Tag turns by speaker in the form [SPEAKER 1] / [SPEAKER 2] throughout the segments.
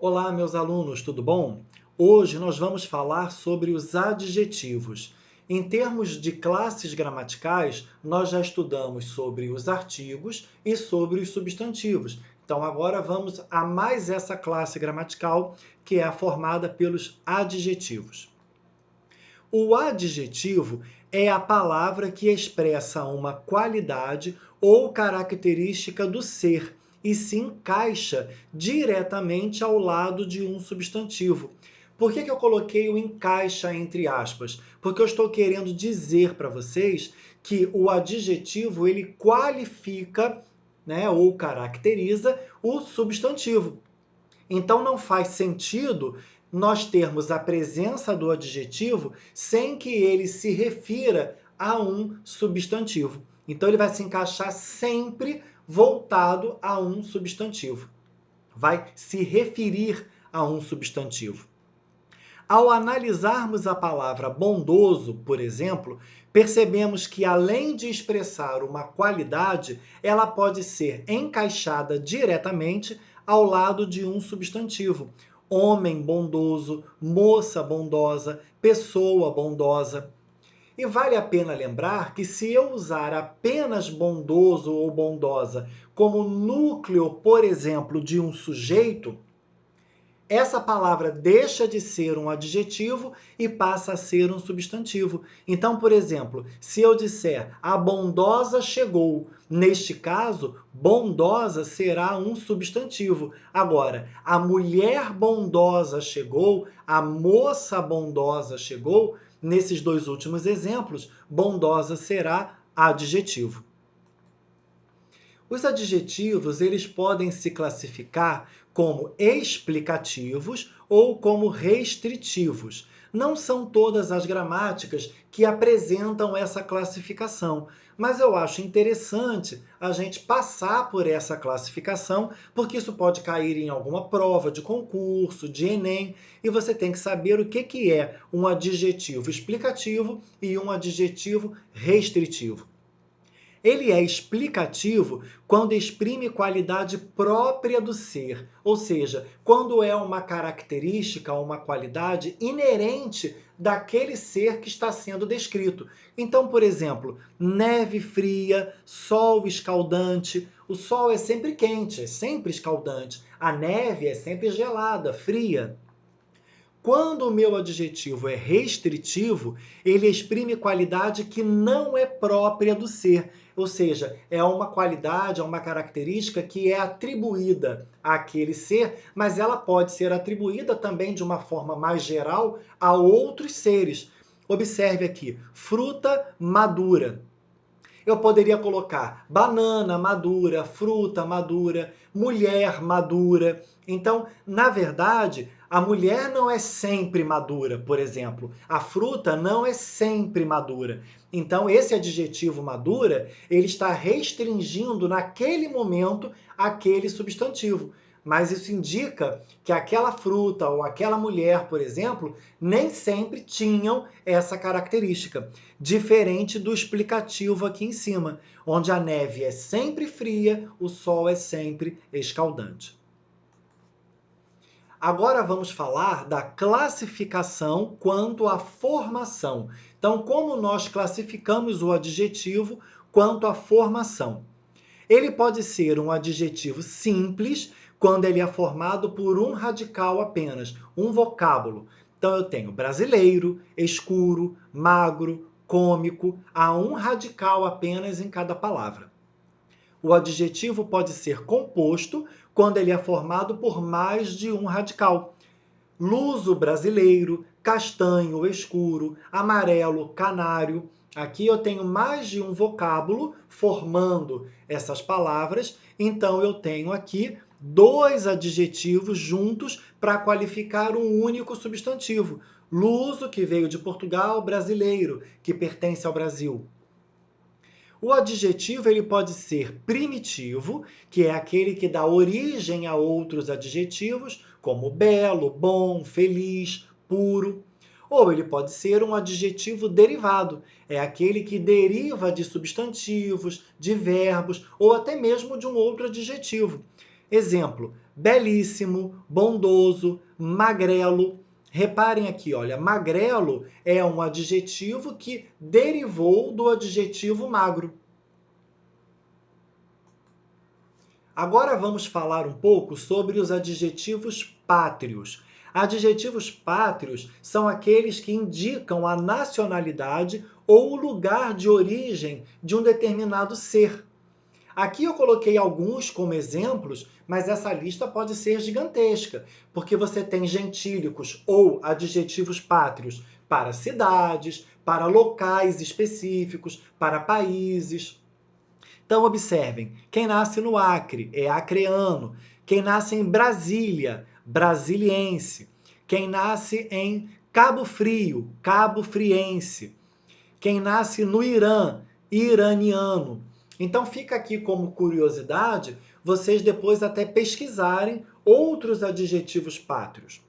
[SPEAKER 1] Olá, meus alunos, tudo bom? Hoje nós vamos falar sobre os adjetivos. Em termos de classes gramaticais, nós já estudamos sobre os artigos e sobre os substantivos. Então, agora vamos a mais essa classe gramatical, que é a formada pelos adjetivos. O adjetivo é a palavra que expressa uma qualidade ou característica do ser e se encaixa diretamente ao lado de um substantivo. Por que eu coloquei o encaixa entre aspas? Porque eu estou querendo dizer para vocês que o adjetivo ele qualifica, né, ou caracteriza o substantivo. Então não faz sentido nós termos a presença do adjetivo sem que ele se refira a um substantivo. Então ele vai se encaixar sempre voltado a um substantivo. Vai se referir a um substantivo. Ao analisarmos a palavra bondoso, por exemplo, percebemos que além de expressar uma qualidade, ela pode ser encaixada diretamente ao lado de um substantivo. Homem bondoso, moça bondosa, pessoa bondosa. E vale a pena lembrar que se eu usar apenas bondoso ou bondosa como núcleo, por exemplo, de um sujeito, essa palavra deixa de ser um adjetivo e passa a ser um substantivo. Então, por exemplo, se eu disser a bondosa chegou, neste caso, bondosa será um substantivo. Agora, a mulher bondosa chegou, a moça bondosa chegou, nesses dois últimos exemplos, bondosa será adjetivo. Os adjetivos, eles podem se classificar como explicativos ou como restritivos. Não são todas as gramáticas que apresentam essa classificação, mas eu acho interessante a gente passar por essa classificação, porque isso pode cair em alguma prova de concurso, de Enem, e você tem que saber o que é um adjetivo explicativo e um adjetivo restritivo. Ele é explicativo quando exprime qualidade própria do ser, ou seja, quando é uma característica, uma qualidade inerente daquele ser que está sendo descrito. Então, por exemplo, neve fria, sol escaldante. O sol é sempre quente, é sempre escaldante. A neve é sempre gelada, fria. Quando o meu adjetivo é restritivo, ele exprime qualidade que não é própria do ser, ou seja, é uma qualidade, é uma característica que é atribuída àquele ser, mas ela pode ser atribuída também de uma forma mais geral a outros seres. Observe aqui, fruta madura. Eu poderia colocar banana madura, fruta madura, mulher madura. Então, na verdade, a mulher não é sempre madura, por exemplo. A fruta não é sempre madura. Então, esse adjetivo madura, ele está restringindo naquele momento aquele substantivo. Mas isso indica que aquela fruta ou aquela mulher, por exemplo, nem sempre tinham essa característica. Diferente do explicativo aqui em cima, onde a neve é sempre fria, o sol é sempre escaldante. Agora vamos falar da classificação quanto à formação. Então, como nós classificamos o adjetivo quanto à formação? Ele pode ser um adjetivo simples, quando ele é formado por um radical apenas, um vocábulo. Então eu tenho brasileiro, escuro, magro, cômico, há um radical apenas em cada palavra. O adjetivo pode ser composto quando ele é formado por mais de um radical. Luso brasileiro, castanho escuro, amarelo canário. Aqui eu tenho mais de um vocábulo formando essas palavras, então eu tenho aqui dois adjetivos juntos para qualificar um único substantivo. Luso, que veio de Portugal, brasileiro, que pertence ao Brasil. O adjetivo ele pode ser primitivo, que é aquele que dá origem a outros adjetivos, como belo, bom, feliz, puro. Ou ele pode ser um adjetivo derivado, é aquele que deriva de substantivos, de verbos ou até mesmo de um outro adjetivo. Exemplo, belíssimo, bondoso, magrelo. Reparem aqui, olha, magrelo é um adjetivo que derivou do adjetivo magro. Agora vamos falar um pouco sobre os adjetivos pátrios. Adjetivos pátrios são aqueles que indicam a nacionalidade ou o lugar de origem de um determinado ser. Aqui eu coloquei alguns como exemplos, mas essa lista pode ser gigantesca, porque você tem gentílicos ou adjetivos pátrios para cidades, para locais específicos, para países. Então, observem, quem nasce no Acre é acreano, quem nasce em Brasília, brasiliense, quem nasce em Cabo Frio, cabo-friense, quem nasce no Irã, iraniano. Então, fica aqui como curiosidade, vocês depois até pesquisarem outros adjetivos pátrios.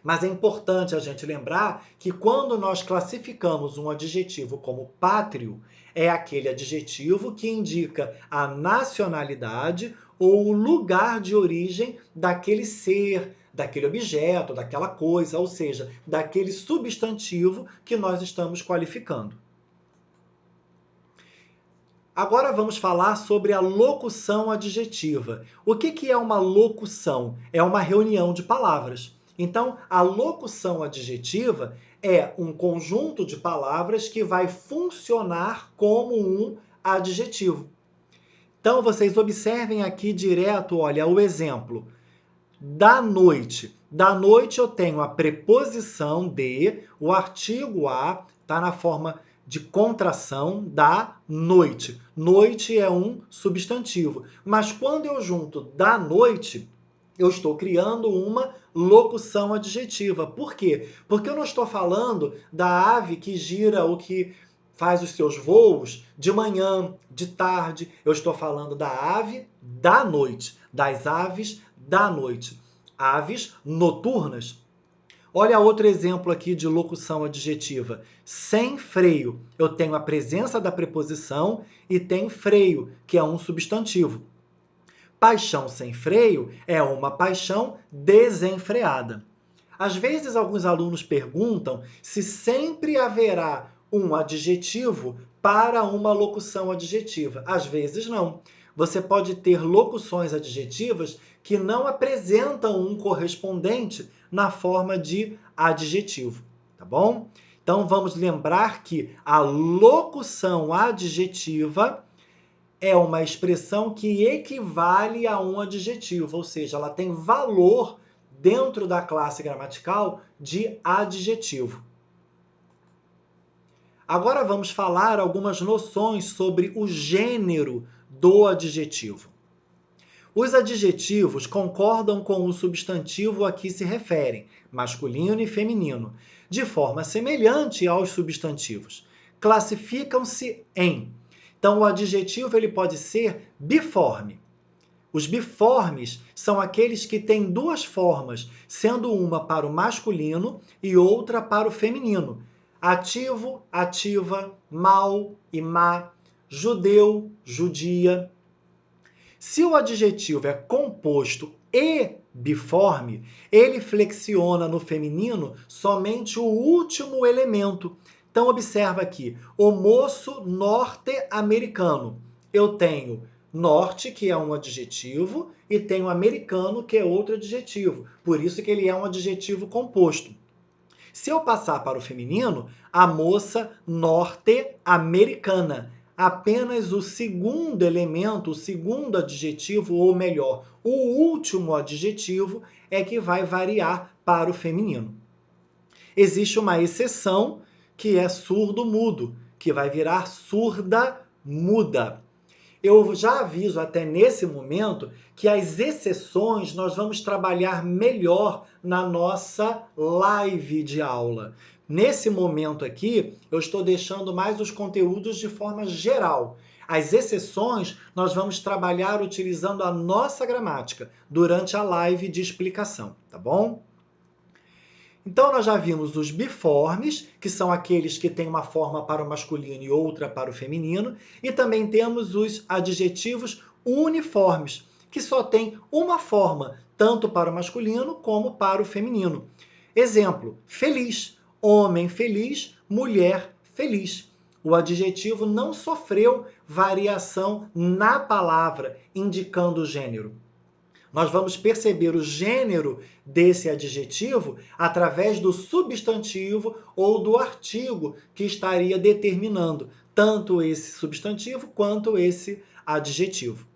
[SPEAKER 1] Mas é importante a gente lembrar que quando nós classificamos um adjetivo como pátrio, é aquele adjetivo que indica a nacionalidade ou o lugar de origem daquele ser, daquele objeto, daquela coisa, ou seja, daquele substantivo que nós estamos qualificando. Agora vamos falar sobre a locução adjetiva. O que é uma locução? É uma reunião de palavras. Então, a locução adjetiva é um conjunto de palavras que vai funcionar como um adjetivo. Então, vocês observem aqui direto, olha, o exemplo. Da noite. Da noite eu tenho a preposição de, o artigo a, está na forma de contração da noite. Noite é um substantivo. Mas quando eu junto da noite, eu estou criando uma locução adjetiva. Por quê? Porque eu não estou falando da ave que gira ou que faz os seus voos de manhã, de tarde. Eu estou falando da ave da noite, das aves da noite. Aves noturnas. Olha outro exemplo aqui de locução adjetiva. Sem freio. Eu tenho a presença da preposição e tem freio, que é um substantivo. Paixão sem freio é uma paixão desenfreada. Às vezes, alguns alunos perguntam se sempre haverá um adjetivo para uma locução adjetiva. Às vezes, não. Você pode ter locuções adjetivas que não apresentam um correspondente na forma de adjetivo, tá bom? Então, vamos lembrar que a locução adjetiva é uma expressão que equivale a um adjetivo, ou seja, ela tem valor dentro da classe gramatical de adjetivo. Agora vamos falar algumas noções sobre o gênero do adjetivo. Os adjetivos concordam com o substantivo a que se referem, masculino e feminino, de forma semelhante aos substantivos. Classificam-se em. Então, o adjetivo ele pode ser biforme. Os biformes são aqueles que têm duas formas, sendo uma para o masculino e outra para o feminino. Ativo, ativa, mal e má, judeu, judia. Se o adjetivo é composto e biforme, ele flexiona no feminino somente o último elemento. Então, observa aqui, o moço norte-americano. Eu tenho norte, que é um adjetivo, e tenho americano, que é outro adjetivo. Por isso que ele é um adjetivo composto. Se eu passar para o feminino, a moça norte-americana. Apenas o segundo elemento, o segundo adjetivo, ou melhor, o último adjetivo, é que vai variar para o feminino. Existe uma exceção, que é surdo-mudo, que vai virar surda-muda. Eu já aviso até nesse momento que as exceções nós vamos trabalhar melhor na nossa live de aula. Nesse momento aqui, eu estou deixando mais os conteúdos de forma geral. As exceções nós vamos trabalhar utilizando a nossa gramática durante a live de explicação, tá bom? Então, nós já vimos os biformes, que são aqueles que têm uma forma para o masculino e outra para o feminino, e também temos os adjetivos uniformes, que só tem uma forma, tanto para o masculino como para o feminino. Exemplo, feliz, homem feliz, mulher feliz. O adjetivo não sofreu variação na palavra, indicando o gênero. Nós vamos perceber o gênero desse adjetivo através do substantivo ou do artigo que estaria determinando tanto esse substantivo quanto esse adjetivo.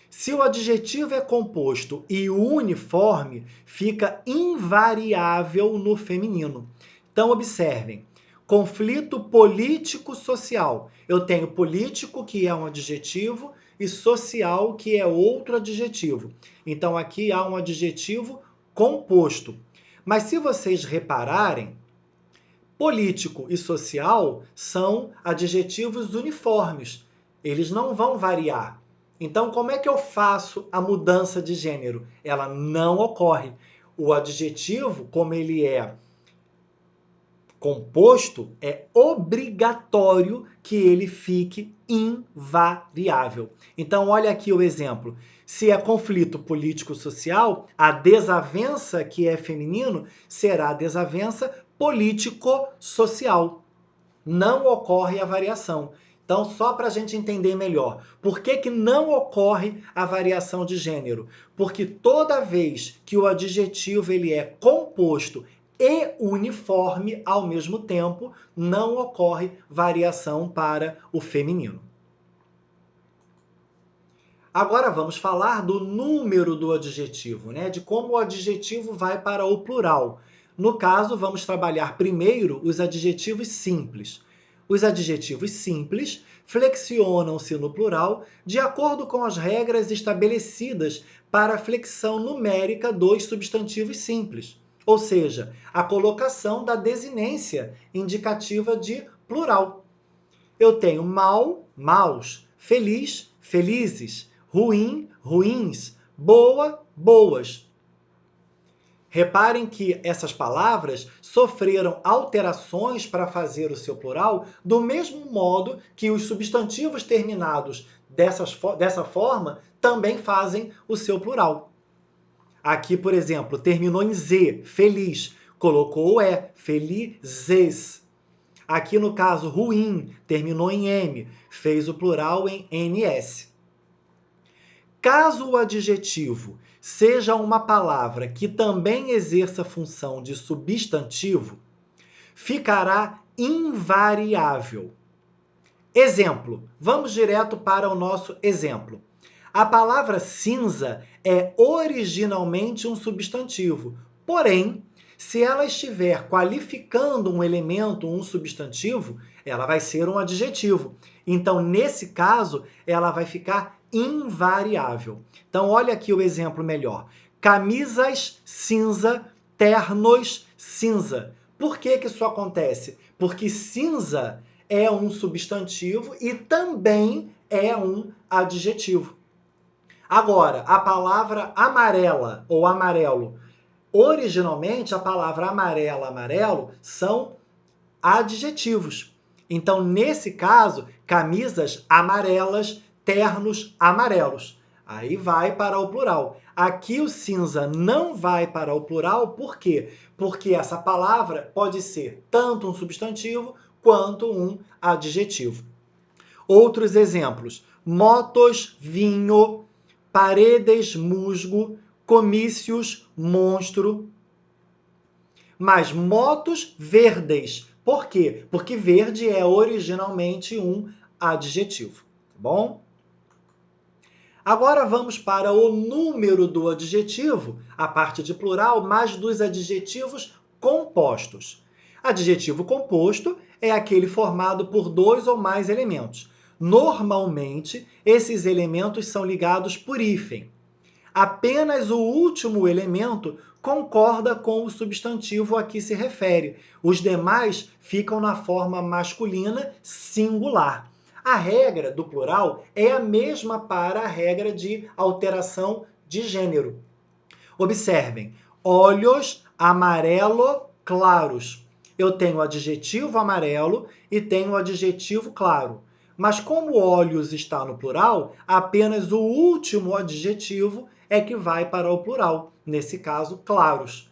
[SPEAKER 1] Se o adjetivo é composto e uniforme, fica invariável no feminino. Então, observem. Conflito político-social. Eu tenho político, que é um adjetivo, e social, que é outro adjetivo. Então, aqui há um adjetivo composto. Mas se vocês repararem, político e social são adjetivos uniformes. Eles não vão variar. Então, como é que eu faço a mudança de gênero? Ela não ocorre. O adjetivo, como ele é composto, é obrigatório que ele fique invariável. Então, olha aqui o exemplo. Se é conflito político-social, a desavença, que é feminino, será a desavença político-social. Não ocorre a variação. Então, só para a gente entender melhor, por que não ocorre a variação de gênero? Porque toda vez que o adjetivo ele é composto e uniforme ao mesmo tempo, não ocorre variação para o feminino. Agora vamos falar do número do adjetivo, né? De como o adjetivo vai para o plural. No caso, vamos trabalhar primeiro os adjetivos simples. Os adjetivos simples flexionam-se no plural de acordo com as regras estabelecidas para a flexão numérica dos substantivos simples, ou seja, a colocação da desinência indicativa de plural. Eu tenho mal, maus, feliz, felizes, ruim, ruins, boa, boas. Reparem que essas palavras sofreram alterações para fazer o seu plural do mesmo modo que os substantivos terminados dessa forma também fazem o seu plural. Aqui, por exemplo, terminou em Z, feliz, colocou o E, felizes. Aqui no caso, ruim, terminou em M, fez o plural em NS. Caso o adjetivo seja uma palavra que também exerça função de substantivo, ficará invariável. Exemplo, vamos direto para o nosso exemplo. A palavra cinza é originalmente um substantivo, porém, se ela estiver qualificando um elemento, um substantivo, ela vai ser um adjetivo. Então, nesse caso, ela vai ficar invariável. Então, olha aqui o exemplo melhor. Camisas cinza, ternos cinza. Por que isso acontece? Porque cinza é um substantivo e também é um adjetivo. Agora, a palavra amarela ou amarelo. Originalmente, a palavra amarela, amarelo são adjetivos. Então, nesse caso, camisas amarelas, ternos amarelos. Aí vai para o plural. Aqui o cinza não vai para o plural, por quê? Porque essa palavra pode ser tanto um substantivo quanto um adjetivo. Outros exemplos: motos, vinho, paredes, musgo, comícios, monstro. Mas motos verdes. Por quê? Porque verde é originalmente um adjetivo. Tá bom? Agora vamos para o número do adjetivo, a parte de plural, mais dos adjetivos compostos. Adjetivo composto é aquele formado por 2 ou mais elementos. Normalmente, esses elementos são ligados por hífen. Apenas o último elemento concorda com o substantivo a que se refere. Os demais ficam na forma masculina singular. A regra do plural é a mesma para a regra de alteração de gênero. Observem, olhos amarelo claros. Eu tenho o adjetivo amarelo e tenho o adjetivo claro. Mas como olhos está no plural, apenas o último adjetivo é que vai para o plural. Nesse caso, claros.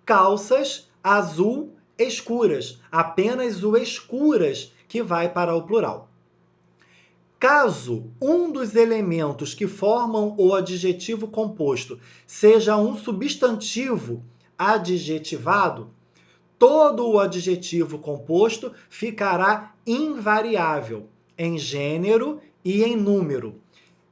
[SPEAKER 1] Calças azul escuras. Apenas o escuras que vai para o plural. Caso um dos elementos que formam o adjetivo composto seja um substantivo adjetivado, todo o adjetivo composto ficará invariável em gênero e em número.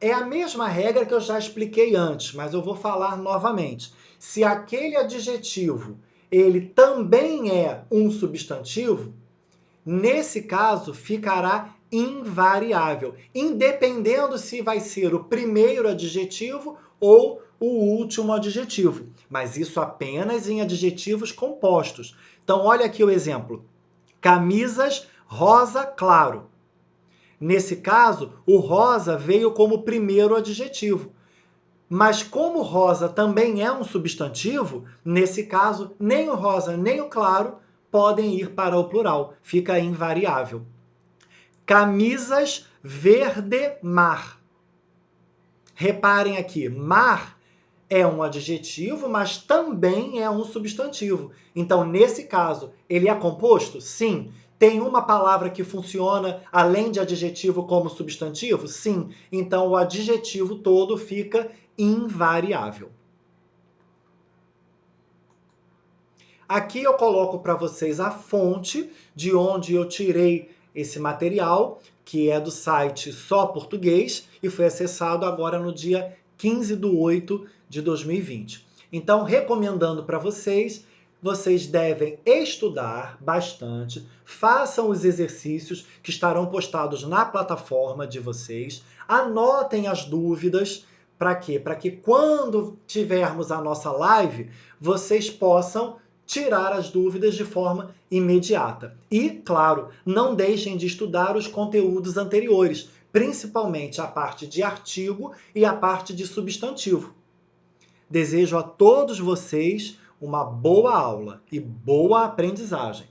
[SPEAKER 1] É a mesma regra que eu já expliquei antes, mas eu vou falar novamente. Se aquele adjetivo ele também é um substantivo, nesse caso ficará invariável, independendo se vai ser o primeiro adjetivo ou o último adjetivo, mas isso apenas em adjetivos compostos. Então, olha aqui o exemplo. Camisas rosa claro. Nesse caso, o rosa veio como primeiro adjetivo. Mas como rosa também é um substantivo, nesse caso, nem o rosa nem o claro podem ir para o plural. Fica invariável. Camisas verde mar. Reparem aqui, mar é um adjetivo, mas também é um substantivo. Então, nesse caso, ele é composto? Sim. Tem uma palavra que funciona além de adjetivo como substantivo? Sim. Então, o adjetivo todo fica invariável. Aqui eu coloco para vocês a fonte de onde eu tirei esse material, que é do site Só Português e foi acessado agora no dia 15/8/2020. Então, recomendando para vocês, vocês devem estudar bastante, façam os exercícios que estarão postados na plataforma de vocês, anotem as dúvidas, para quê? Para que quando tivermos a nossa live, vocês possam tirar as dúvidas de forma imediata. E, claro, não deixem de estudar os conteúdos anteriores, principalmente a parte de artigo e a parte de substantivo. Desejo a todos vocês uma boa aula e boa aprendizagem.